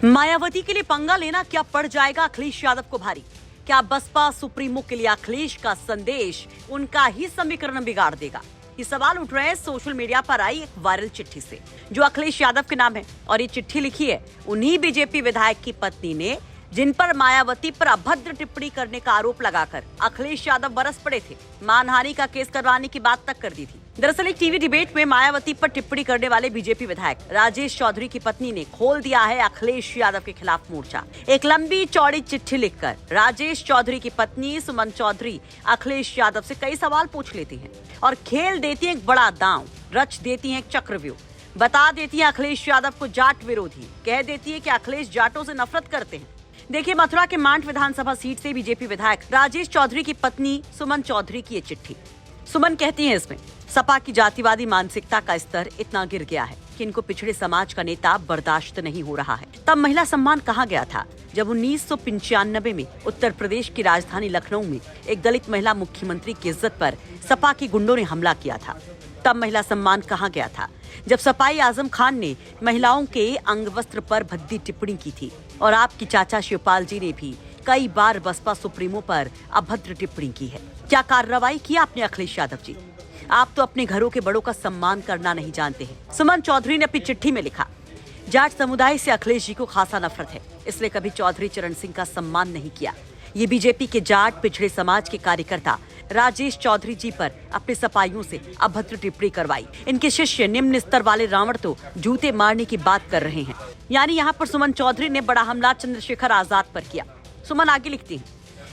मायावती के लिए पंगा लेना क्या पड़ जाएगा अखिलेश यादव को भारी? क्या बसपा सुप्रीमो के लिए अखिलेश का संदेश उनका ही समीकरण बिगाड़ देगा? ये सवाल उठ रहे हैं सोशल मीडिया पर आई एक वायरल चिट्ठी से, जो अखिलेश यादव के नाम है। और ये चिट्ठी लिखी है उन्हीं बीजेपी विधायक की पत्नी ने, जिन पर मायावती पर अभद्र टिप्पणी करने का आरोप लगाकर अखिलेश यादव बरस पड़े थे। मानहानि का केस करवाने की बात तक कर दी थी। दरअसल एक टीवी डिबेट में मायावती पर टिप्पणी करने वाले बीजेपी विधायक राजेश चौधरी की पत्नी ने खोल दिया है अखिलेश यादव के खिलाफ मोर्चा। एक लंबी चौड़ी चिट्ठी लिखकर राजेश चौधरी की पत्नी सुमन चौधरी अखिलेश यादव से कई सवाल पूछ लेती हैं और खेल देती हैं एक बड़ा दांव, रच देती हैं एक चक्रव्यूह, बता देती है अखिलेश यादव को जाट विरोधी, कह देती है कि अखिलेश जाटों से नफरत करते हैं। देखिए, मथुरा के मांड विधानसभा सीट से बीजेपी विधायक राजेश चौधरी की पत्नी सुमन चौधरी की ये चिट्ठी। सुमन कहती हैं इसमें सपा की जातिवादी मानसिकता का स्तर इतना गिर गया है कि इनको पिछड़े समाज का नेता बर्दाश्त नहीं हो रहा है। तब महिला सम्मान कहा गया था जब 1995 में उत्तर प्रदेश की राजधानी लखनऊ में एक दलित महिला मुख्यमंत्री की इज्जत पर सपा के गुंडों ने हमला किया था। तब महिला सम्मान कहा गया था जब सपाई आजम खान ने महिलाओं के अंग वस्त्र पर भद्दी टिप्पणी की थी। और आपकी चाचा शिवपाल जी ने भी कई बार बसपा सुप्रीमो पर अभद्र टिप्पणी की है। क्या कार्रवाई किया आपने अखिलेश यादव जी? आप तो अपने घरों के बड़ों का सम्मान करना नहीं जानते हैं। सुमन चौधरी ने अपनी चिट्ठी में लिखा, जाट समुदाय से अखिलेश जी को खासा नफरत है, इसलिए कभी चौधरी चरण सिंह का सम्मान नहीं किया। ये बीजेपी के जाट पिछड़े समाज के कार्यकर्ता राजेश चौधरी जी पर अपने सपाइयों से अभद्र टिप्पणी करवाई। इनके शिष्य निम्न स्तर वाले रावण तो जूते मारने की बात कर रहे हैं। यानी यहाँ पर सुमन चौधरी ने बड़ा हमला चंद्रशेखर आजाद पर किया। सुमन आगे लिखती हैं,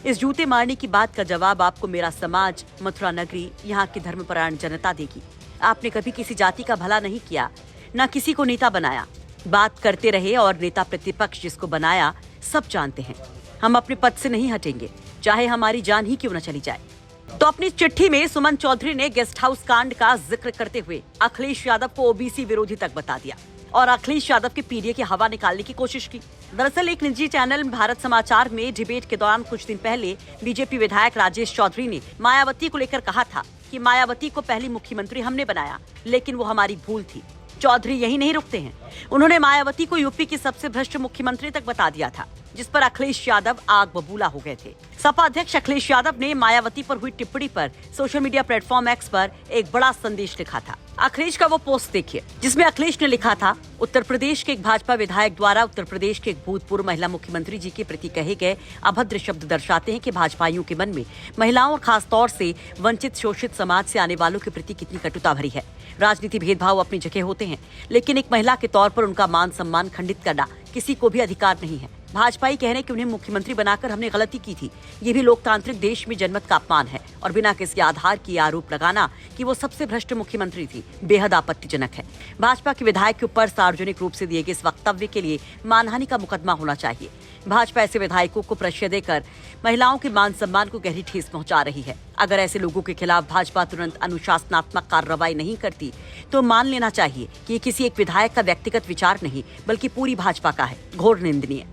इस जूते मारने की बात का जवाब आपको मेरा समाज, मथुरा नगरी, यहाँ की धर्मपरायण जनता देगी। आपने कभी किसी जाति का भला नहीं किया, न किसी को नेता बनाया। बात करते रहे और नेता प्रतिपक्ष जिसको बनाया सब जानते हैं। हम अपने पद से नहीं हटेंगे, चाहे हमारी जान ही क्यों न चली जाए। तो अपनी चिट्ठी में सुमन चौधरी ने गेस्ट हाउस कांड का जिक्र करते हुए अखिलेश यादव को ओबीसी विरोधी तक बता दिया और अखिलेश यादव के पीडीए की हवा निकालने की कोशिश की। दरअसल एक निजी चैनल भारत समाचार में डिबेट के दौरान कुछ दिन पहले बीजेपी विधायक राजेश चौधरी ने मायावती को लेकर कहा था कि मायावती को पहली मुख्यमंत्री हमने बनाया, लेकिन वो हमारी भूल थी। चौधरी यही नहीं रुकते हैं, उन्होंने मायावती को यूपी की सबसे भ्रष्ट मुख्यमंत्री तक बता दिया था, जिस पर अखिलेश यादव आग बबूला हो गए थे। सपा अध्यक्ष अखिलेश यादव ने मायावती पर हुई टिप्पणी पर सोशल मीडिया प्लेटफॉर्म एक्स पर एक बड़ा संदेश लिखा था। अखिलेश का वो पोस्ट देखिए, जिसमें अखिलेश ने लिखा था, उत्तर प्रदेश के एक भाजपा विधायक द्वारा उत्तर प्रदेश के एक भूतपूर्व महिला मुख्यमंत्री जी के प्रति कहे गए अभद्र शब्द दर्शाते हैं कि भाजपाइयों के मन में महिलाओं और खासतौर से वंचित शोषित समाज से आने वालों के प्रति कितनी कटुता भरी है। राजनीति भेदभाव अपनी जगह होते हैं, लेकिन एक महिला के तौर पर उनका मान सम्मान खंडित करना किसी को भी अधिकार नहीं है। भाजपाई कह रहे हैं कि उन्हें मुख्यमंत्री बनाकर हमने गलती की थी। ये भी लोकतांत्रिक देश में जनमत का अपमान है और बिना किसी आधार की आरोप लगाना कि वो सबसे भ्रष्ट मुख्यमंत्री थी बेहद आपत्तिजनक है। भाजपा के विधायक के ऊपर सार्वजनिक रूप से दिए गए इस वक्तव्य के लिए मानहानि का मुकदमा होना चाहिए। भाजपा ऐसे विधायकों को प्रश्रय देकर महिलाओं के मान सम्मान को गहरी ठेस पहुंचा रही है। अगर ऐसे लोगों के खिलाफ भाजपा तुरंत अनुशासनात्मक कार्रवाई नहीं करती तो मान लेना चाहिए कि ये किसी एक विधायक का व्यक्तिगत विचार नहीं, बल्कि पूरी भाजपा का है। घोर निंदनीय।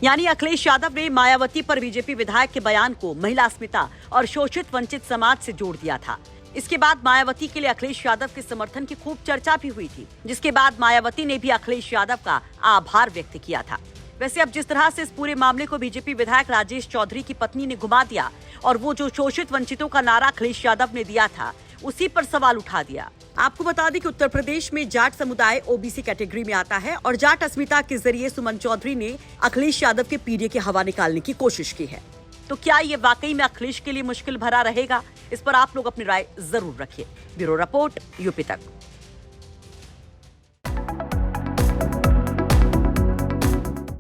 यानी अखिलेश यादव ने मायावती पर बीजेपी विधायक के बयान को महिला अस्मिता और शोषित वंचित समाज से जोड़ दिया था। इसके बाद मायावती के लिए अखिलेश यादव के समर्थन की खूब चर्चा भी हुई थी, जिसके बाद मायावती ने भी अखिलेश यादव का आभार व्यक्त किया था। वैसे अब जिस तरह से इस पूरे मामले को बीजेपी विधायक राजेश चौधरी की पत्नी ने घुमा दिया और वो जो शोषित वंचितों का नारा अखिलेश यादव ने दिया था, उसी पर सवाल उठा दिया। आपको बता दें कि उत्तर प्रदेश में जाट समुदाय ओबीसी कैटेगरी में आता है और जाट अस्मिता के जरिए सुमन चौधरी ने अखिलेश यादव के पीडीए की हवा निकालने की कोशिश की है। तो क्या ये वाकई में अखिलेश के लिए मुश्किल भरा रहेगा? इस पर आप लोग अपनी राय जरूर रखिए। ब्यूरो रिपोर्ट, यूपी तक।